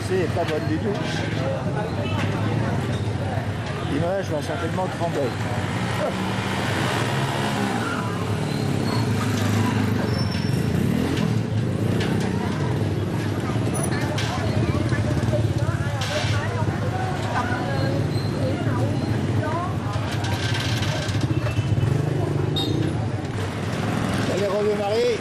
avancée n'est pas bonne du tout. L'image va certainement trembler. Allez, redémarrer.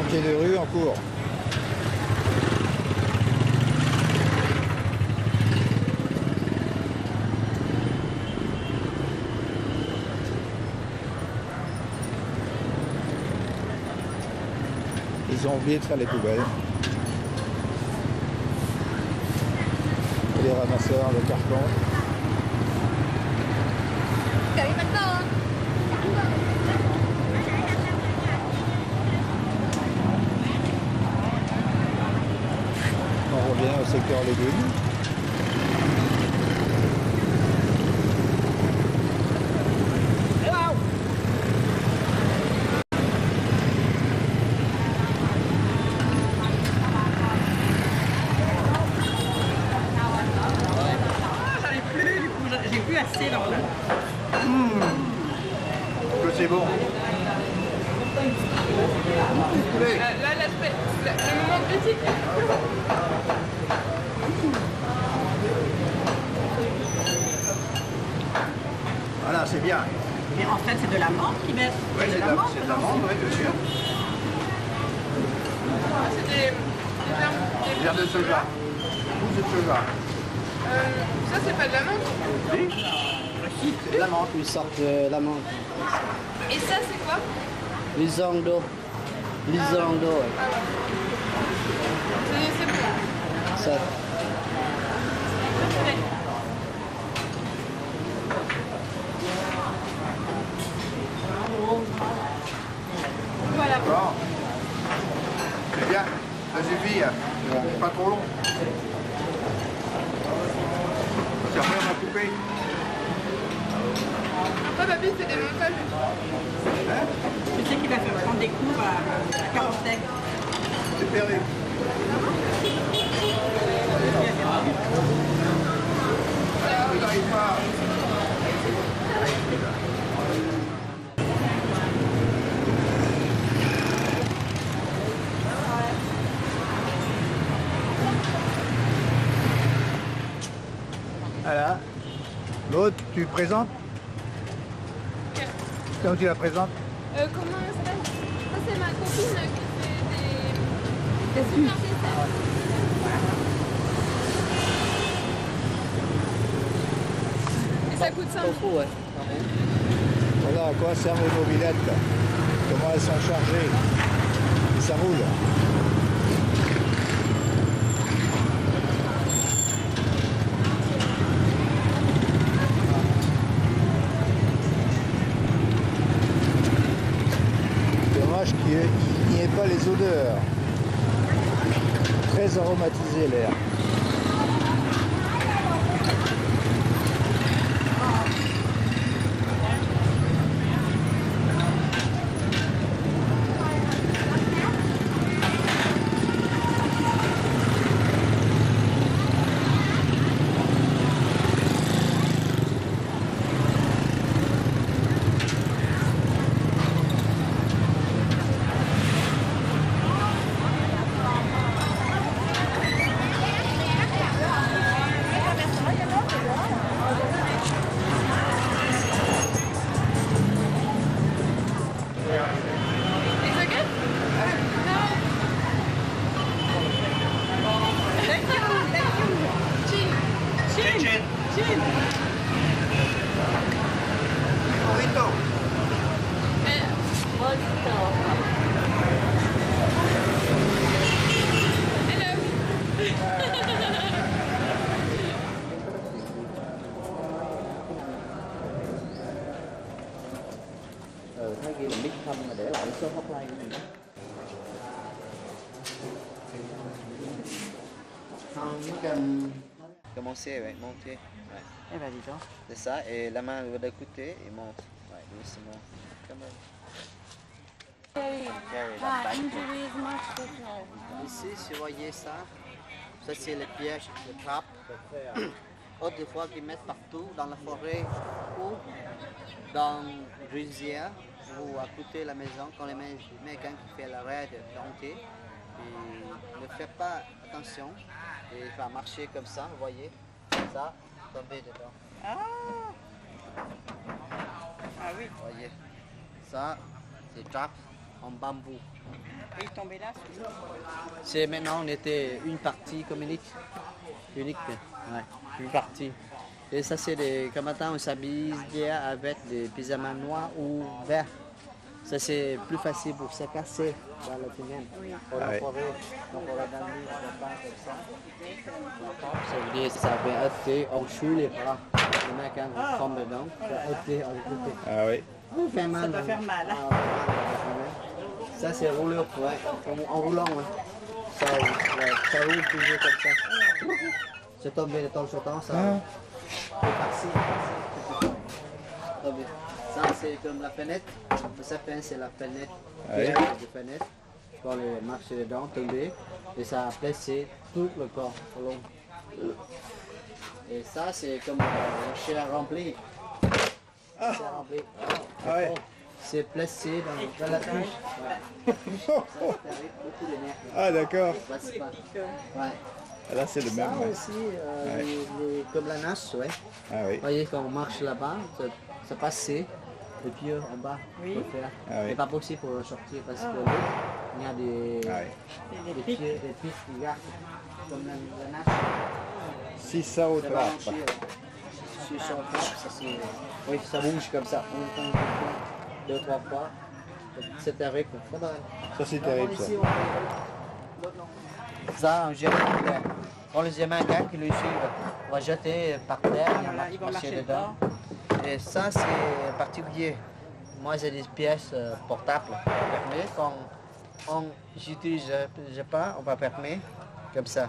Pied de rue en cours. Ils ont oublié de faire les poubelles. Et les ramasseurs de carton. On revient au secteur légumes. J'ai plus assez dans là. Que c'est bon. Là, l'aspect, le moment critique. Voilà, c'est bien. Mais en fait, c'est de la menthe qu'ils mettent. Oui, c'est de la menthe, oui, bien sûr. C'est des Bière de soja. Mousse de soja. ça, c'est pas de la menthe. Si, c'est de la menthe. Ils sortent de la menthe. Et ça, c'est quoi? Lisando. Lisando, ouais. C'est bon. Ça. Voilà. Bon. C'est bien. Ça suffit. C'est pas trop long. C'est après on va couper. Après, papy, c'est des montages. Je sais qu'il va faire prendre des cours à Carantec. C'est terrible. Vous n'arrivez pas. Voilà. L'autre, tu le présentes? Comment tu la présentes? Comment ça s'appelle? Ça, c'est ma copine qui fait des super desserts. Et ça coûte 5 000. Tofu, ouais. Voilà à quoi servent les mobilettes. Comment elles sont chargées. Et ça roule. Dommage qu'il n'y ait pas les odeurs. Très aromatisé l'air. It's okay? No. Thank you. Chin. Chin. Chin. Thấy ghi là Big Thumb mà để lại số hotline của mình. Không, nó cần... Commencer, ouais, monter. Ouais. Eh ben, dis donc. C'est ça, et la main de côté et monte. Ouais, doucement. Comme carry that back. Ici, si vous voyez ça, ça c'est les pièges, les trappes. Autrefois qu'ils mettent partout dans la forêt ou dans rizière ou à côté de la maison quand les quelqu'un qui fait l'arrêt de planter. Il ne fait pas attention et il va marcher comme ça, vous voyez, ça, tomber dedans. Ah. Ah oui. Vous voyez, ça c'est trappe en bambou. Et il est tombé là. C'est maintenant, on était une partie communique. Unique, ouais, une partie. Et ça, c'est des. Comme maintenant, on s'habille bien avec des pyjamas noirs ou verts. Ça, c'est plus facile pour se casser dans la semaine. Pour la forêt, pour la danser, comme ça. Ça veut dire que ça fait heurter, on chute les bras. Le mec, quand on tombe dedans, ça heurter, on coupe. Ah oui. Ça fait mal. Ça doit faire mal. Ça, c'est rouleur, ouais, en roulant. Ouais. Ça roule toujours comme ça. C'est tombé de temps sur temps, ça. C'est parti. Ça, c'est comme la fenêtre. Le sapin, c'est la fenêtre. Ouais. De fenêtre. Quand on marche dedans, tomber. Et ça a placé tout le corps au long. Et ça, c'est comme un chien rempli. C'est rempli. Ah ouais. C'est placé dans la touche. Ouais. Ça arrive beaucoup de nerfs. Ah d'accord. Ça passe pas. Ouais. Ah, là c'est le même. Ça Ouais. aussi, comme la nage, ouais. Ah oui. Vous voyez, quand on marche là-bas, ça passe le pied en bas. Oui. Faut le faire. Ah oui. C'est pas possible pour sortir parce que l'eau, il y a des, Ah oui. des pieds, des pieds qui gardent. Comme la nage. Si ça au Ça va trap. marcher. Si ça frappe, ça c'est. Oui, ça bouge comme ça. Deux, trois fois. C'est terrible. Ça c'est terrible ça. Ça, on jette. On les Américains qui le suivent, on va jeter par terre, Voilà, ils vont marcher dedans. Et ça, c'est particulier. Moi, j'ai des pièces portables fermées. Quand on j'utilise pas, on va fermer comme ça.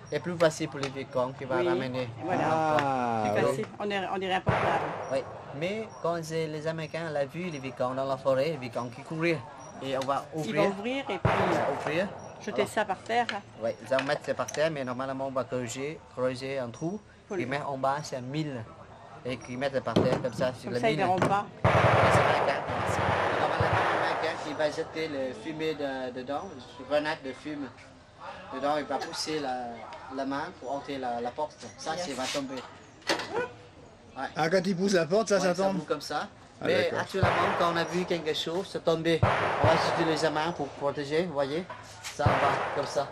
C'est plus facile pour les vicons qui vont Oui. ramener. Voilà. Ah C'est oui. facile. On dirait un portable. Oui. Mais quand les Américains l'ont vu, les vicons dans la forêt, les vicons qui courent, et on va Ils vont ouvrir. ouvrir et puis Ouvrir. jeter ça par terre. Oui, ils vont mettre ça par terre, mais normalement on va creuser un trou, qui met en bas, c'est un mille, et qui mettent par terre comme ça sur Comme le ça, ils mille. verront pas. Les Américains, normalement l'Américain qui va jeter le fumée dedans, une grenade de fume. Dedans, il va pousser la main pour ôter la porte. Ça, Yes. ça va tomber. Ouais. Ah quand il pousse la porte, ça Ouais, tombe. boue comme ça. Ah, Mais d'accord. actuellement, quand on a vu quelque chose, c'est tombé. On va utiliser la main pour protéger, vous voyez. Ça va comme ça.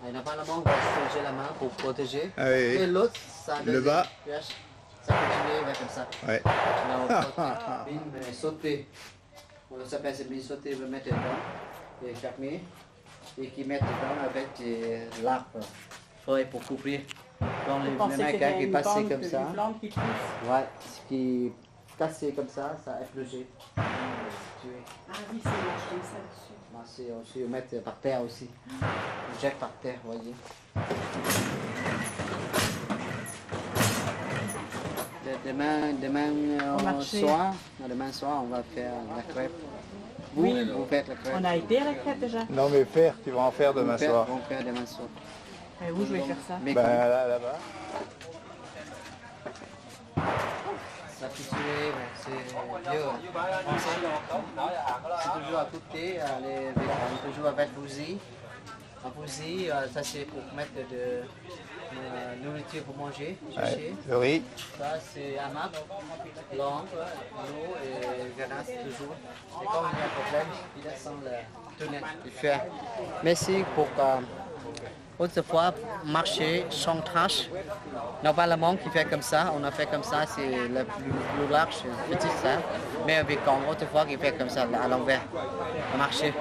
Et normalement, on va utiliser la main pour protéger. Ah oui, oui. Et l'autre, ça Le bas. Ça continue ouais, comme ça. Ouais. Là, on peut sauter. On s'appelle c'est bien sauter, on va mettre dedans. Et fermer. Et qui mettent dedans avec l'arbre feuille pour couvrir. Quand Je les pensais que Américains c'était qui une passaient bande comme de ça. violente qui pousse. Ouais, ce qui cassé comme ça a explosé. Tué. Ah oui, c'est marché ça dessus. Marché aussi, on met par terre aussi. On jette par terre, vous voyez. Demain soir, on va faire la crêpe. Oui. Vous faites la crêpe. On a été à la crêpe déjà. Non mais faire, tu vas en faire demain soir. On fait demain soir. Et où je vais faire ça? Mais Ben quand- là-bas. Ça peut tuer, c'est vieux. C'est toujours à côté, on toujours avec fusil. Un fusil, ça c'est pour mettre de nourriture pour manger, chercher. Ouais. Le riz. Ça c'est hamac, langue, l'eau et grenade toujours. Et quand il y a un problème, il descend le tunnel, il fait. Merci pour autrefois marcher sans trace. Normalement, qui fait comme ça, on a fait comme ça, c'est le plus large, petit ça. Mais avec autrefois qui fait comme ça, à l'envers, on marchait.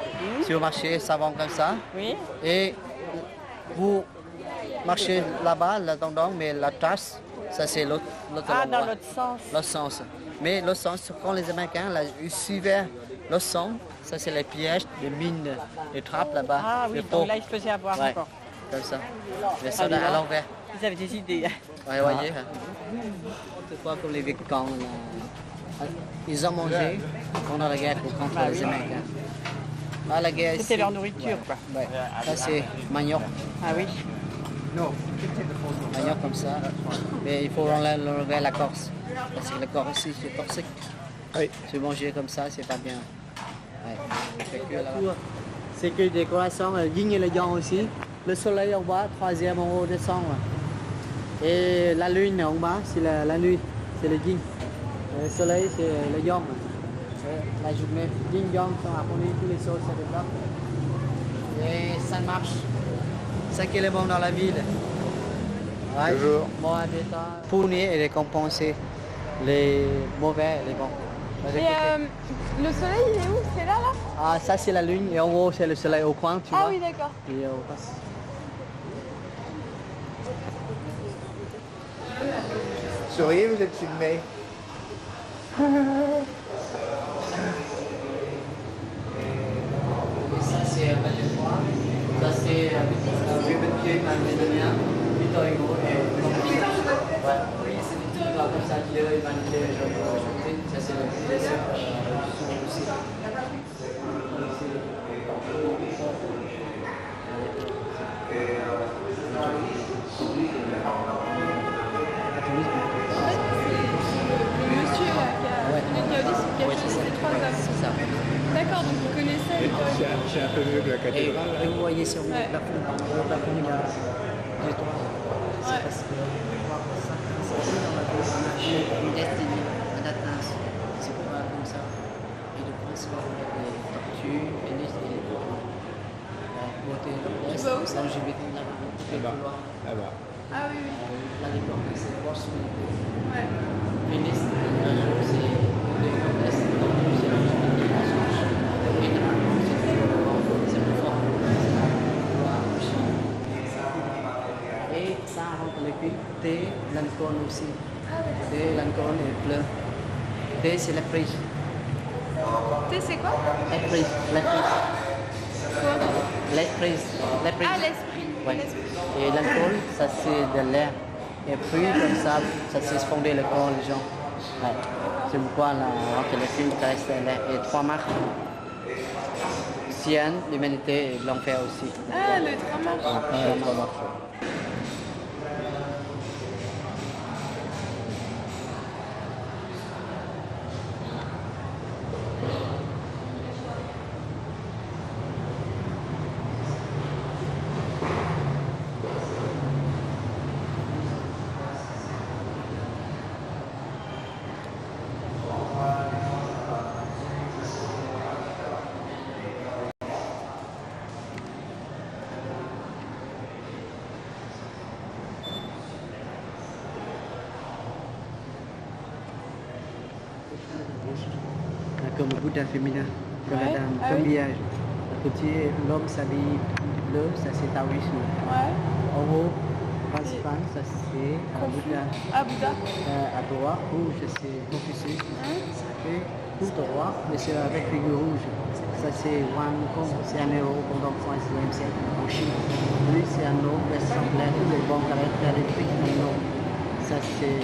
Si vous marchez, ça va comme ça. Oui. Et vous marchez là-bas, là-dedans, mais la trace, ça c'est l'autre Ah, endroit. dans l'autre sens. L'autre sens. Mais l'autre sens, quand les Américains là, ils suivaient l'autre sens, ça c'est les pièges, les mines, les trappes là-bas. Ah oui, les donc pots. là, ils se faisaient avoir Ouais, encore. comme ça. Mais ça Ah, dis à donc. l'envers. Ils avaient des idées. Ouais, voyez. Autrefois, comme les Vicons, ils ont mangé pendant la guerre contre Ah les oui. Américains. Ah, la guerre C'était ici. leur nourriture, quoi. Ouais. Ça c'est manioc. Ah oui. Manioc comme ça. Mais il faut enlever la corse. Parce que la corse ici, c'est toxique. Oui. Si vous mangez comme ça, c'est pas bien. Ouais. C'est que décoration, le yin et le yang aussi. Le soleil en bas, troisième en haut descend. Et la lune en bas, c'est la nuit, c'est le yin. Le soleil, c'est le yang. La journée, ding dong, sont abonnés, tous les choses se développent. Et ça marche. C'est ça qui est bon dans la ville. Ouais. Toujours. Moi, d'État, punir et récompenser les mauvais et les bons. Et le soleil, il est où? C'est là, là? Ah, ça c'est la lune et en haut c'est le soleil au coin, tu Ah vois. oui, d'accord. Et on passe. Souriez, vous êtes filmé. Et ça c'est un de fois. Ça c'est Ruben Pied, Malmédonien, Victor Hugo et Comte. Ouais. Oui, c'est des trucs comme ça qui est humanité, ça c'est le aussi. Le monsieur là, qui a dit qu'il a fait ces 3 hommes. C'est ça. D'accord, donc vous connaissez Victor Hugo. C'est un peu mieux que la cathédrale. Et vous voyez sur le Ouais. plafond, il y a des toits. C'est parce que une destinée, un atteinte. C'est pas comme ça. Et le prince va voir les tortues, et les beauté de l'Est. Tu vas où, ça? Donc je vais là-bas, Là-bas. Là-bas. Ah oui, oui. Là, les bords, c'est possibilité. Ouais. Ministre, un jour, c'est de l'Est. Donc, c'est la change. Et normalement, c'est plus fort. Et ça rentre le cul. T, l'alcool aussi. T, l'alcool et bleu. T, c'est la prise. T, c'est quoi? La prise. La prise. Quoi? La prise. La prise. Ah, l'esprit. Ouais. L'esprit. Et l'alcool, ça c'est de l'air. Et puis comme ça se fondait le corps, les gens. Ouais. C'est pourquoi là, que le film reste l'air. Et 3 marques. Sienne, l'humanité et l'enfer aussi. Ah, le drama. Ouais, 3 marches. Comme le Bouddha féminin, comme Ouais. la dame, Ah comme oui. l'âge. À côté, l'homme s'habille bleu, ça c'est taoïsme. Ouais. En haut, principal, ça c'est Bouddha. Ah, Bouddha. À droite, rouge, c'est Confucius. Hein? Ça fait tout droit, mais c'est avec figure rouge. Ça c'est Wang Kong, c'est un héros pendant le 3e siècle en Chine. Lui c'est un homme exemplaire, tous les bons caractères électriques d'un homme. Ça c'est.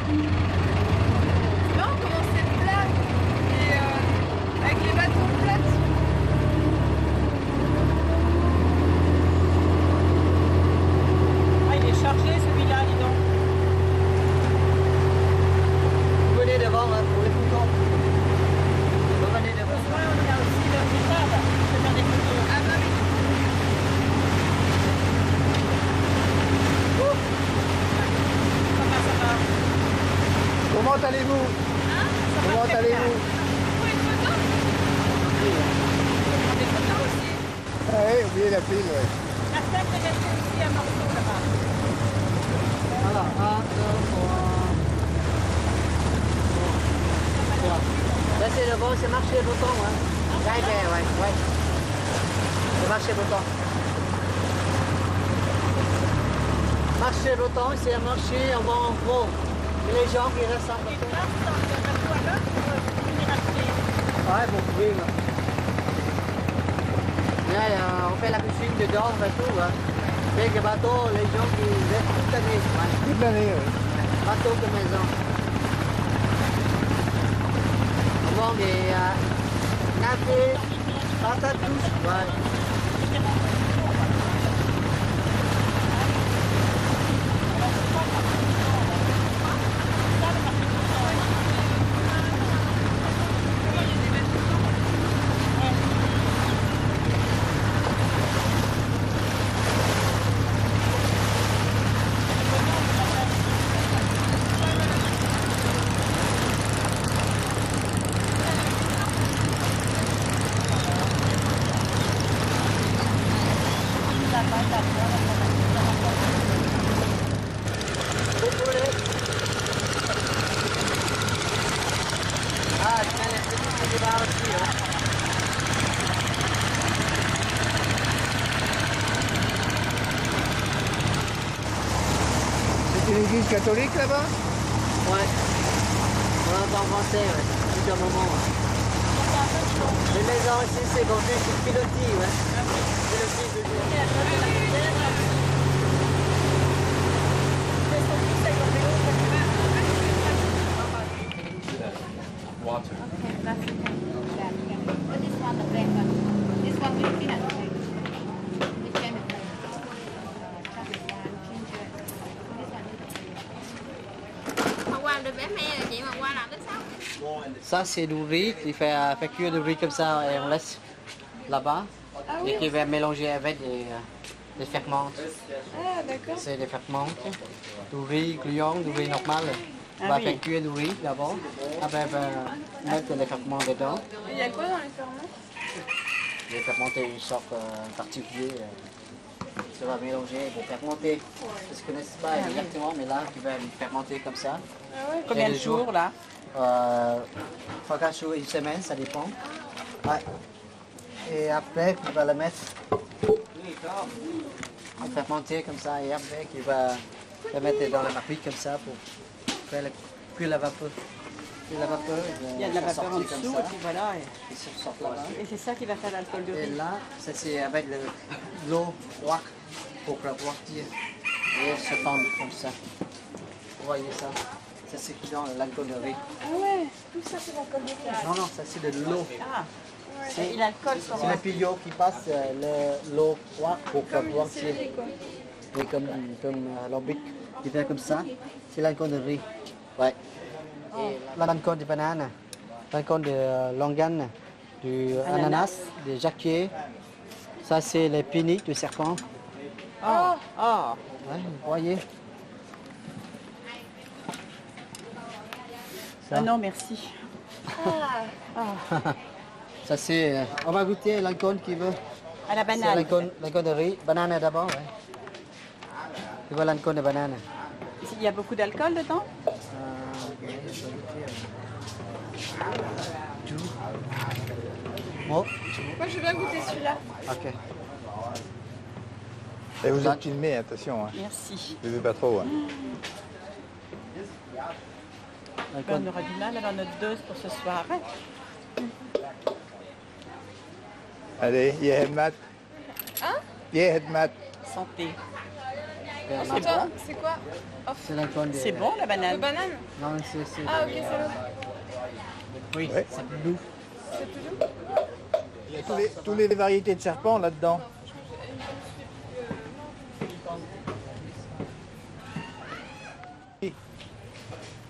Non, comment c'est plat et avec les bâtons plates. Ah, il est chargé celui-là, dis donc. Vous venez devant hein, pour les photos. Vous venez devant. Ouais, on a aussi le guitare, là. Je vais faire des photos. Ah bah oui. Ça va. Comment allez-vous? Comment allez-vous? Faut une photo? On prend des photos aussi. Ah oui, oubliez la pile, ouais. La fête est restée aussi à Marseille, là-bas. Voilà, 1, 2, 3. Là c'est le bon, c'est marché longtemps. Hein. ouais. Le marché breton. Marché breton, c'est un marché en gros. Et les gens qui ressemblent. Ouais, vous pouvez. Là, on fait la piscine dedans et tout. Hein. Avec les bateaux, les gens qui restent toute l'année. Ouais. Toute l'année, oui. Bateau de maison. On vend des navets, patates douces. Ouais. Ah, je mets les petits qui débarquent aussi. Hein. C'est une église catholique là-bas? Ouais. On va en français, ouais. Depuis un moment. Ouais. Les maisons ici, c'est vendu sur pilotis, ouais. Pilotis, je veux dire. Water. Okay, that's okay. But this one, the black one. This one with peanut. This one with chocolate one, ginger. This one with Hôm qua em đi bé me rồi chị mà qua làm tới 6. Ça, c'est du riz qui fait cuire du riz comme ça et on laisse là-bas. Et qui va mélanger avec des ferments. Ah, d'accord. C'est des ferments. Du riz gluant, du riz normal. On va faire cuire du riz d'abord. Après, on va mettre les ferments dedans. Il y a quoi dans les ferments? Les fermenter une sorte particulier. Ça va mélanger, il va fermenter. Je ne connais pas exactement, mais là, tu vas fermenter comme ça. Ah ouais. Combien Et de les jours là 3-4 jours, une semaine, ça dépend. Ouais. Et après, tu vas le mettre en fermenter comme ça. Et après, tu vas le mettre dans la marmite comme ça pour faire cuire la vapeur. Cuire la vapeur. Il y a de la vapeur en sortir comme dessous ça. et puis voilà. Et ça sort là-bas. Et c'est ça qui va faire l'alcool de Et riz. là, ça c'est avec l'eau froide pour refroidir et se tendre comme ça. Vous voyez ça? Ça c'est qui dans l'alcool de riz. Ah ouais, tout ça c'est l'alcool de riz. Non, non, ça c'est de l'eau. Ah, et l'alcool C'est comment le tuyau qui passe l'eau froide pour refroidir. Et comme l'alambic qui fait comme ça, c'est l'alcool de riz. Ouais. Et l'alcool de banane, l'alcool de longan, du ananas, des jacquiers. Ça c'est les péniques du serpent. Oh, oh. Ouais, vous voyez. Ah non, merci. Ça c'est. On va goûter l'alcool qui veut. À la C'est banane. l'alcool de riz. Banane d'abord, ouais. Tu vois l'alcool de banane. Il y a beaucoup d'alcool dedans Oh, Moi je veux bien goûter celui-là. ok. Et vous êtes filmé, attention. Hein. Merci. Ne buvez pas trop. Hein. L'alcool. On aura du mal alors notre dose pour ce soir. Hein. Allez, Yehemat. Hein? Yehemat. Santé. C'est toi, c'est quoi? C'est l'alcool de. C'est bon la De banane banane? Non, c'est. Ah ok, c'est l'autre. Oui, Ouais. c'est bleu. Il y a toutes les variétés de serpents là-dedans.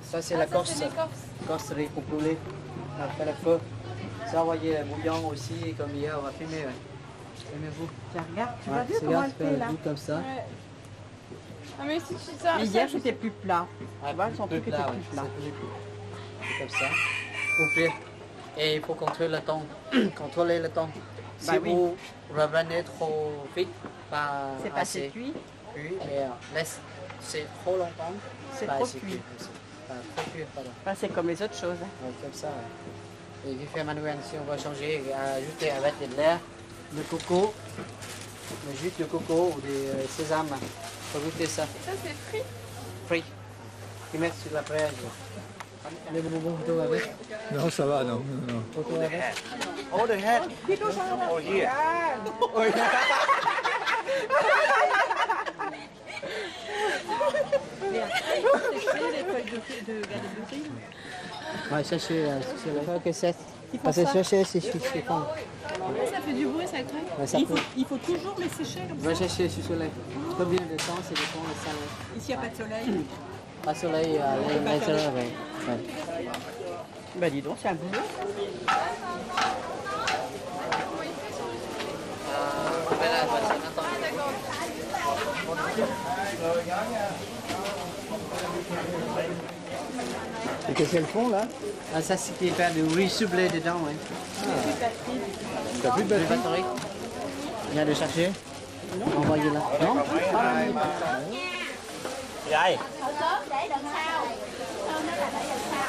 Ça c'est la corse. C'est l'écorce. Corse riz pour poulet. On a fait le feu. Ça, vous voyez, le bouillon aussi, comme hier, on va fumer. Ouais. Filmez-vous. Tiens, regarde, tu Ouais, vois bien c'est comment bien, elle c'est fait là. goût comme ça. Ouais. Ah mais si tu ça. Mais ça, hier je- c'était plus plat. Ah, Tu vois, son plus truc était plat, plus ouais, plat. c'est comme ça. Pour cuire. Et il faut contrôler le temps. Contrôler le temps. Si Bah oui. vous revenez trop vite, C'est pas assez cuit. cuit, mais laisse, c'est trop longtemps. C'est pas trop assez cuit. Pas trop cuit, pardon. Enfin, c'est comme les autres choses. Hein. Ouais, comme ça. Ouais. Et puis faire manuel, si on va changer, ajouter avec de l'air, le coco, le jus de coco ou des sésames. Faut goûter ça. Ça, c'est frit. Frit. Ils mettent sur la braise. Les bonbons photo avec. Non, ça va, non. non. Photo avec. Oh, the head. Oh, yeah. Et après, il faut sécher les feuilles de gadoblutine. Ouais, sécher, c'est la que c'est. Il faut Parce que ça. sécher, c'est fond. Ça fait du bruit, ça truc. Ouais, ça peut. Il faut toujours les sécher comme Va ça. chercher sous soleil. Combien de temps c'est le temps de ça? Ici, il n'y a pas de soleil. Pas soleil, les mètres, ouais. Ben dis donc, c'est un boulot. Et qu'est-ce qu'elles font là? Ah, ça, c'est qui fait du riz soublé dedans, oui. T'as plus de Les batterie? batteries. Il y a de chercher. Envoyez là. Non? Vậy.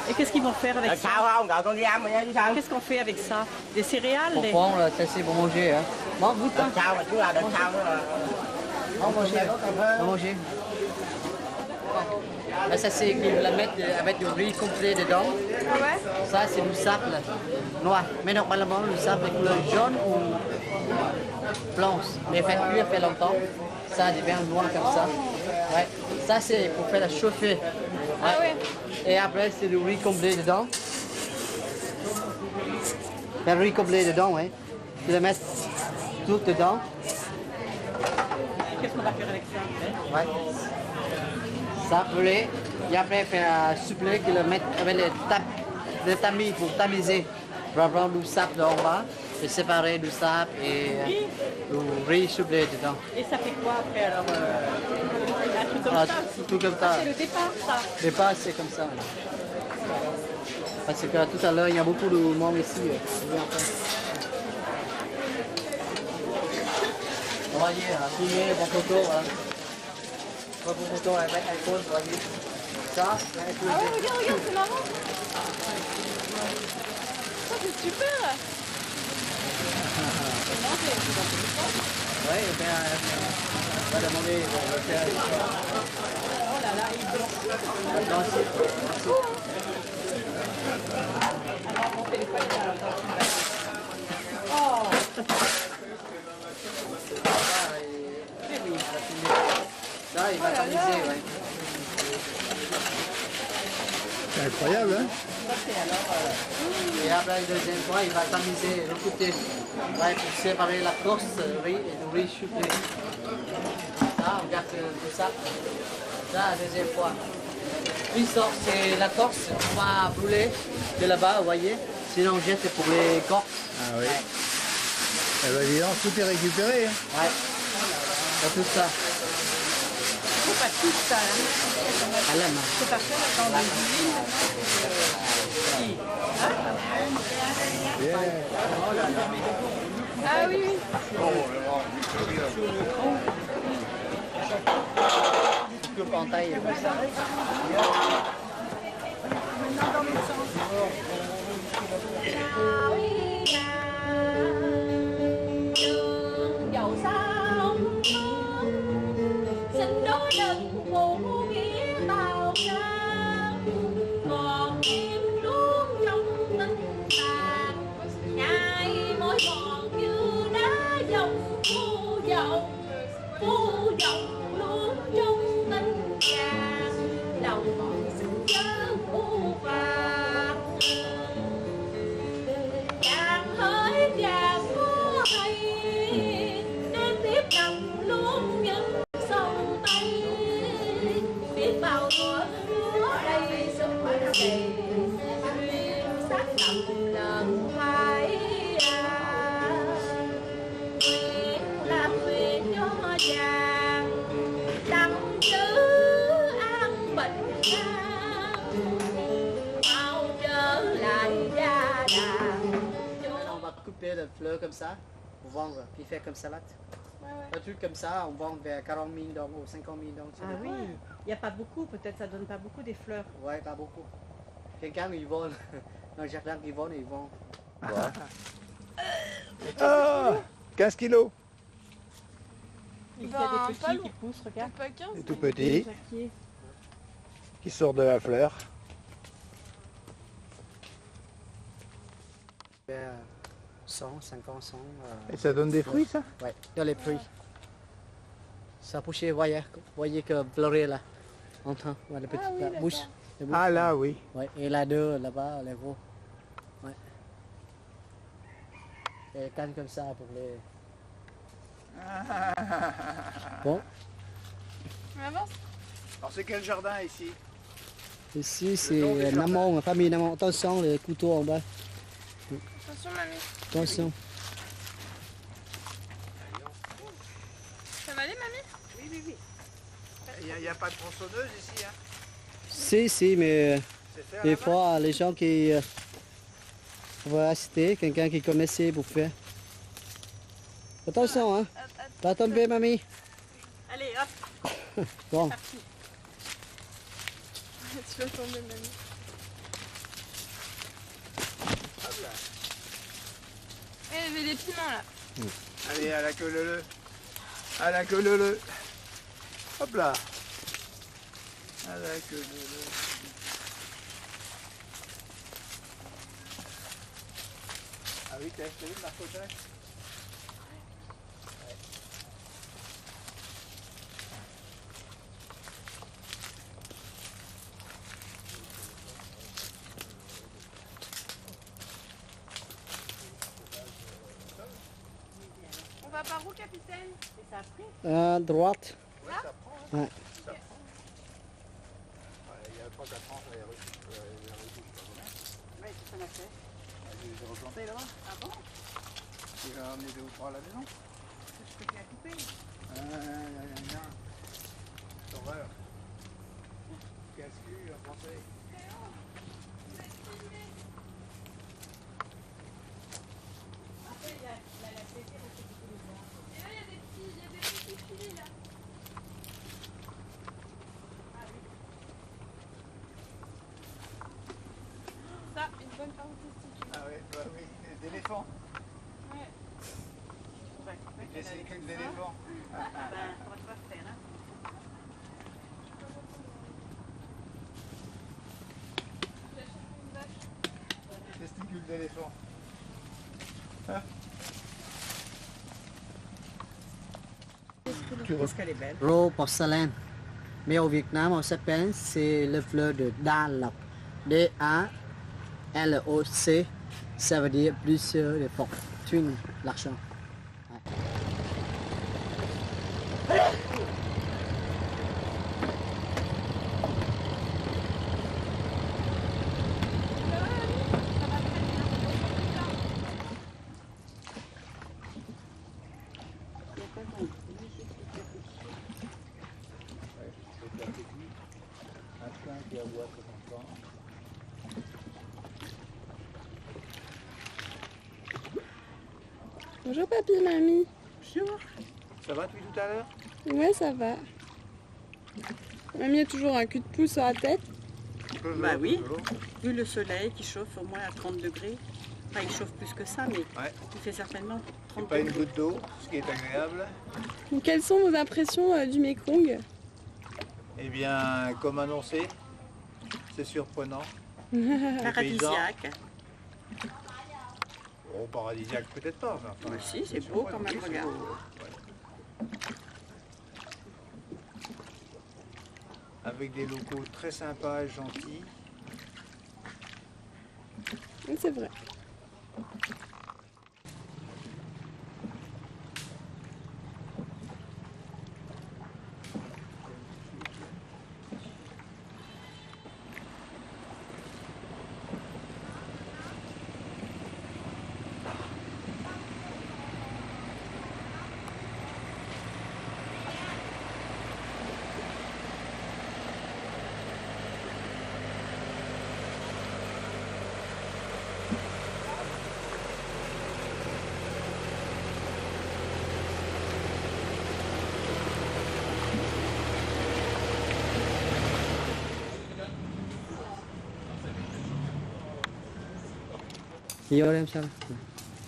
Et qu'est-ce qu'ils vont faire avec Là, ça? sao không? Gọi con đi ăn mà nha chứ sao? Qu'est-ce qu'on fait avec ça? Des céréales Pour des... prendre, ça c'est pour manger. Hein. Bon, goûte Đợt pas. sau mà chú là đợt sau nữa là... Bon, manger. Bon, manger. Là, ça c'est qu'ils la mettent avec du riz complet dedans. Ah ouais? Ça c'est du sable noir. Mais normalement, le sable de couleur jaune ou blanche. Mais fait cuire fait longtemps. Ça devient noir comme ça. Ouais. Ça c'est pour faire la chauffer. Ouais. Ah ouais. Et après c'est du riz complet dedans. Le riz complet dedans, ouais. Tu le mets tout dedans. Qu'est-ce qu'on va faire avec ça? Ouais. Ça brûler. Et après faire un soufflé qui le met avec le tamis pour tamiser. Pour prendre du sable en bas et séparer du sable et du riz soufflé dedans. Et ça fait quoi après alors un truc comme Ah, ça? tout comme ça. C'est le départ, ça. Les pas c'est comme ça. Parce que tout à l'heure il y a beaucoup de monde ici. Voyez, filmer la photo. Pas de photo avec iPhone, voyez. Ça, Ah ouais, regarde, regarde, c'est marrant. Ça, c'est super. ouais, et bien, on va demander de faire. Oh là là, il Danser. Alors, mon téléphone est dans une base. Oh! Ça, il va tamiser, ouais. C'est incroyable, hein? Et après, le deuxième fois, il va tamiser le côté. Ouais, pour séparer la corse riz et le riz soufflé. Ça, on garde tout ça. Ça, la deuxième fois. Puis ça, c'est la corse qu'on va brûler de là-bas, vous voyez. Sinon, on jette pour les corses. Ah oui. Eh ben, dis donc, tout est récupéré. Hein. Ouais. C'est tout ça. Faut pas tout ça, hein. À la main. C'est pas faire dans des usines. Si. Yeah. Ah oui, oui. Coupe en taille comme ça. Dẫu sao xin đôi lần phụ nghĩa bao năm còn em luôn trong tình tàn ngày mỗi còn như đá dòng phù dòng luôn trong tình chàng lòng xin chớ u vàng chàng hỡi chàng có hay đêm tiếp nằm luôn những sông tây biết bao lúa đầy sông đầy duyên sắc đậm lần hai nguyện làm nguyện cho chàng đặng chữ an bình an mau trở lại gia đàn. On va couper les fleurs comme ça pour vendre, puis faire comme salade. Un truc comme ça, on vend vers 40 000 € ou 50 000 $. Ah oui, il n'y a pas beaucoup, peut-être ça donne pas beaucoup des fleurs. Ouais, pas beaucoup. Quelqu'un, il vole Dans le jardin ils vont. Ah, 15 kilos. Il y Ben, a des pas petits lourd. qui poussent, regarde. Pas 15. C'est tout petit, Jacquier. qui sort de la fleur. 100, 50, 100. Et ça donne des fruits, ça? Ouais, dans les fruits. Ça pousse, voyez que fleurir là. En train, ouais, la petite oui, la d'accord. bouche. Les bouches. Ah là, oui. Ouais, et là deux, là-bas, les gros. Ouais. Et canne comme ça pour les. Bon, On avance. Alors c'est quel jardin ici? ici c'est Namon, ma famille Namon. Attention, les couteaux en bas. Attention, mamie. Attention. Ça va aller, mamie? Il n'y a pas de tronçonneuse ici, hein? Si, mais C'est fait à des la main? fois, les gens qui vont assister, quelqu'un qui connaissait pour faire. Attention, hein. Pas tomber, mamie. Allez, hop. Bon, Tu vas tomber, mamie. Hop là. Eh, il y avait des piments là. Allez, à la queue leu. À la queue leu. Hop là. À la queue leu. Ah oui, t'as vu le marcotage? On va par où, capitaine? à droite. Ouais, ça prend. Hein. Ouais. Ça prend. Ouais, il y a 3-4 ans, ça avait reçu. Oui, ça m'a fait. Je les ai replantés là-bas. Ah bon? Tu vas ramener 2 ou 3 à la maison? Je peux bien couper. C'est horreur. Casse-cul en français. Et là, il y a des petits filets là. Ça, une bonne part de testicule. Ah ouais, bah oui, d'éléphant. Ouais. Des testicules d'éléphant. Ben, ça va pas se faire, hein. Testicules d'éléphant. Je pense qu'elle est belle. Rose porcelaine. Mais au Vietnam, on s'appelle, c'est le fleur de Đa Lộc. D-A-L-O-C. Ça veut dire plusieurs de fortune, l'argent. Un chien qui aboie ses enfants. Bonjour, papy, mamie. Ça va depuis tout à l'heure? Ouais, ça va. Mamie a toujours un cul de poule sur la tête. Bah oui. Vu le soleil qui chauffe au moins à 30 degrés. Enfin, il chauffe plus que ça, mais Ouais. il fait certainement 30 Pas une degrés. goutte d'eau, ce qui est agréable. Donc, quelles sont vos impressions du Mekong? Eh bien, comme annoncé, c'est surprenant. Paradisiaque. Oh, paradisiaque peut-être pas. Mais enfin, Mais si, c'est beau quand même, regarde. Avec des locaux très sympas et gentils. C'est vrai. Il y a ça.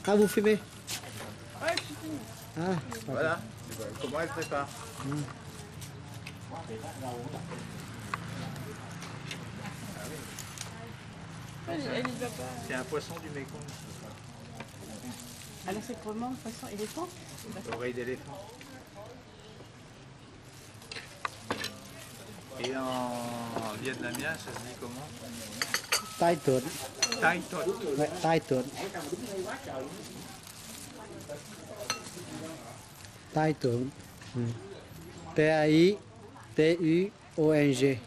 Ah, vous fumez? Ouais, je suis finie. Ah, Voilà. Comment elle prépare. Elle y va pas. C'est un poisson du Mékong. Alors c'est comment le poisson éléphant? Oreille d'éléphant. Et en vietnamien, ça se dit comment? Tai tuột. Tai tot. Ouais, tai tuột. Tai tuột. T-A-I-T-U-O-N-G.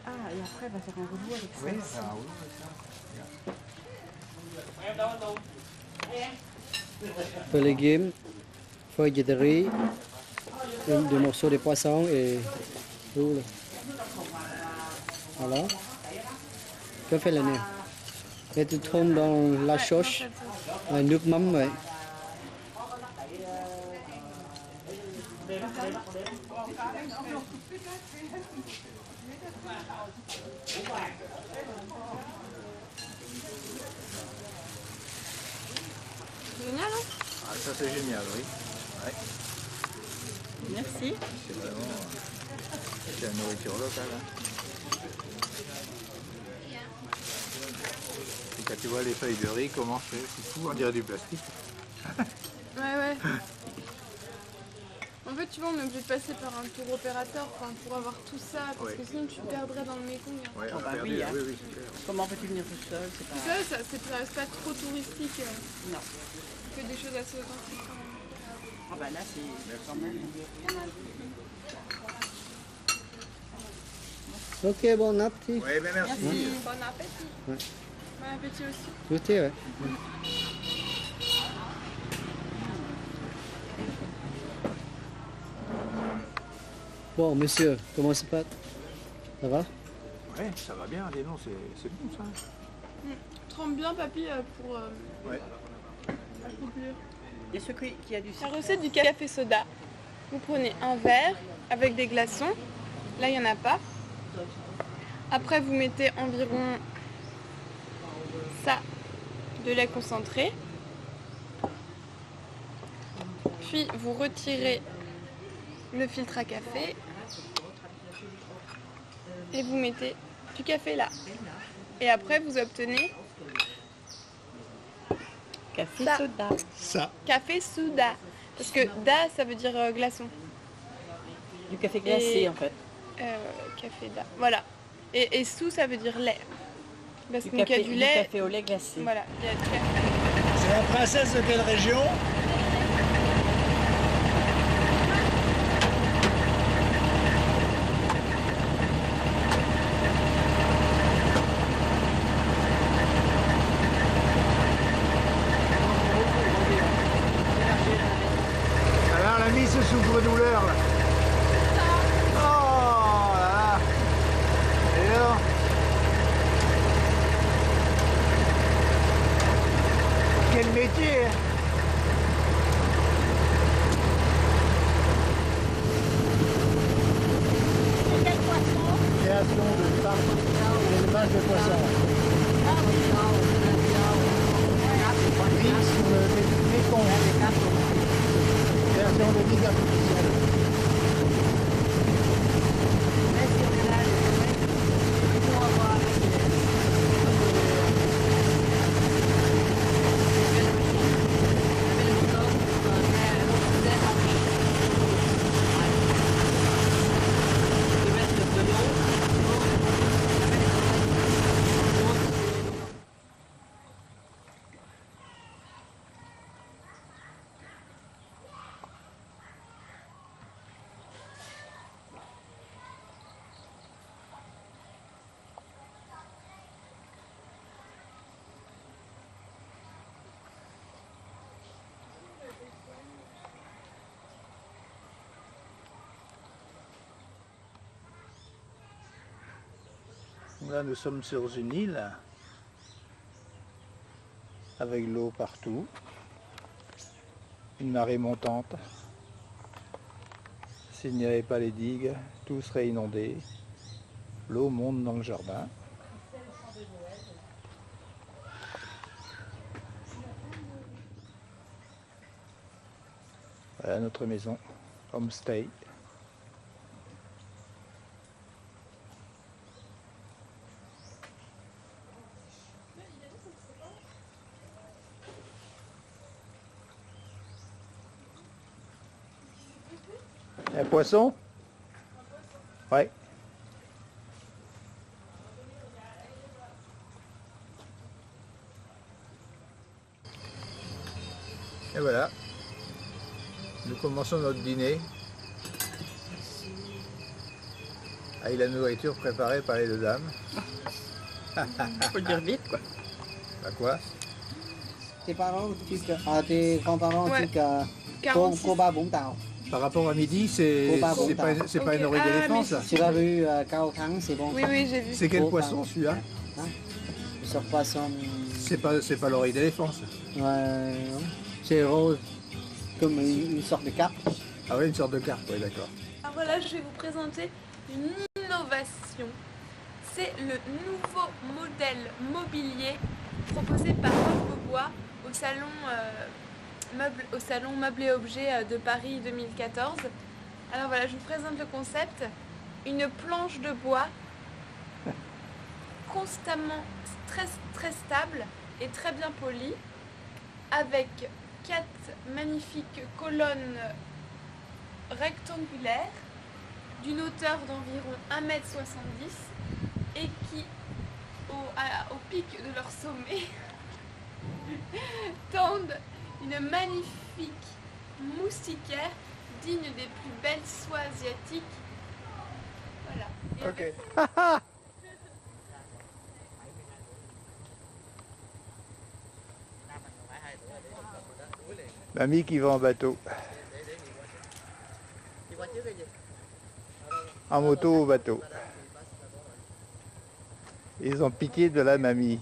Ah, et après elle va faire un relou avec ça. Oui, c'est un Peu de légumes, feuilles de riz, des morceaux de poisson et tout. Voilà. Que fait le nez? Et tu tombes dans la sauce, un nước mắm vậy. Génial, hein? Ah, ça c'est génial, oui. Ouais. Merci. C'est vraiment c'est la nourriture locale. Hein. Et quand tu vois les feuilles de riz, comment c'est fou, on dirait du plastique. Ouais, ouais. En fait, tu vois, on est obligé de passer par un tour opérateur pour avoir tout ça, parce que sinon tu perdrais dans le Mékong. Hein. Ouais, Oh, bah perdu, oui, hein. oui, c'est clair. Comment peux-tu venir tout seul? C'est pas... Ça, ça reste pas trop touristique. Non. Que des choses assez authentiques quand même. Ah bah là c'est quand même... Ok, bon appétit. Oui, ben merci. Bon appétit. Ouais. Bon appétit aussi. Goûtez, ouais. Bon, monsieur, comment ça va? Ça va? Ouais, ça va bien, dis donc, c'est bon ça. Trempe bien, papy, pour Ouais. la coupure. Et ce qui a du La sucre. recette du café soda. Vous prenez un verre avec des glaçons. Là, il n'y en a pas. Après, vous mettez environ ça de lait concentré. Puis, vous retirez le filtre à café. Et vous mettez du café là. Et après, vous obtenez Café ça. soda. Ça. Café soda. Parce que da, ça veut dire glaçon. Du café glacé Et- en fait. Café da. Voilà. Et sous, ça veut dire lait. Parce Du qu'il y a café, du du lait. café au lait glacé. Voilà, il y a du café. C'est la princesse de quelle région? Alors la mise souffre-douleur là. Oh là là. Et alors? Quel métier hein. Création de parc d'élevage de poissons. Oui, sur le Mékong. Création de digues artificielles. Là, nous sommes sur une île avec l'eau partout, une marée montante. S'il n'y avait pas les digues, tout serait inondé. L'eau monte dans le jardin. Voilà notre maison, homestay. Un poisson? Ouais. Et voilà. Nous commençons notre dîner. Avec la nourriture préparée par les deux dames. Faut dire vite, quoi. Bah quoi? Tes parents, tes grands-parents, Ouais. tu as 46. Koba Vũng Tàu. Par rapport à midi, c'est pas Ok. une oreille Ah, d'éléphant mais- ça. Tu l'as vu, Cao Thắng, c'est bon. Oui, oui, j'ai vu. C'est quel Oh, poisson pardon. celui-là? Sur poisson. C'est pas l'oreille d'éléphant ça. Ouais, c'est rose. Comme une sorte de carpe. Ah oui, une sorte de carpe, oui d'accord. Ah, voilà, je vais vous présenter une innovation. C'est le nouveau modèle mobilier proposé par Roche Beaubois au salon Meubles et Objets de Paris 2014. Alors voilà, je vous présente le concept. Une planche de bois constamment très stable et très bien polie, avec 4 magnifiques colonnes rectangulaires d'une hauteur d'environ 1,70 m et qui, au pic de leur sommet, tendent une magnifique moustiquaire digne des plus belles soies asiatiques. Voilà. Et avec- Ok. Mamie qui va en bateau. En moto ou au bateau. Ils ont piqué de la mamie.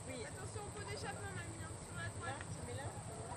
Oui, attention au pot d'échappement, mamie, hein, sur la droite.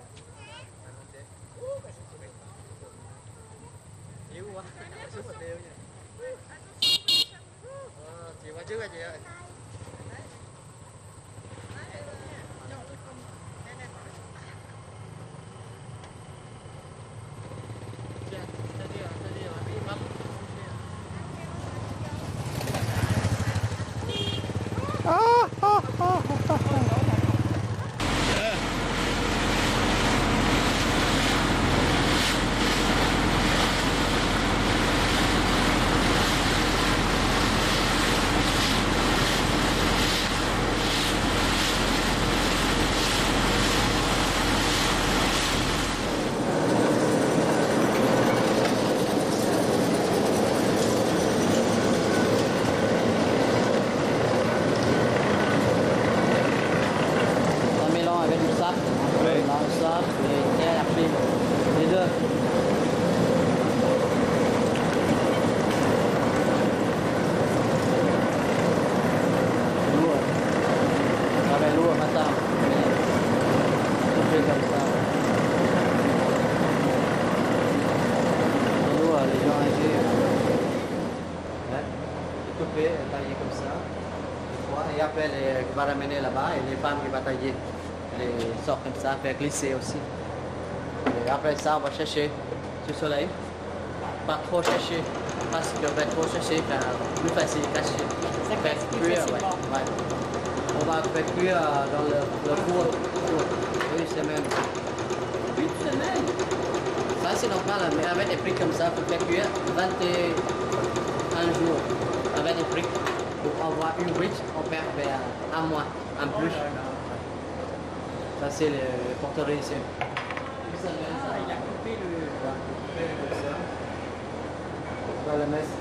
Un mélange avec du sable. Ouais. Dans le sable et après les deux. Lourd. Ça va être lourd maintenant. Tout fait comme ça. C'est lourd, les gens âgés. Ouais. C'est coupé, taillé comme ça. Et après, il va ramener là-bas et les femmes qui vont tailler les sortent comme ça, faire glisser aussi. Et après ça, on va chercher du soleil. Pas trop chercher, parce qu'on va trop chercher, plus facile cacher. Ça Faire casse plus cuire, facilement. ouais. On va faire cuire dans le four. Une semaine. Une semaine. Ça, c'est normal, mais avec des prix comme ça, pour faire cuire 21 jours. Avec des prix. Pour avoir une brique, on perd vers un mois, en plus. Ça, c'est le porterie ici. Ah, il a coupé le... On va le mettre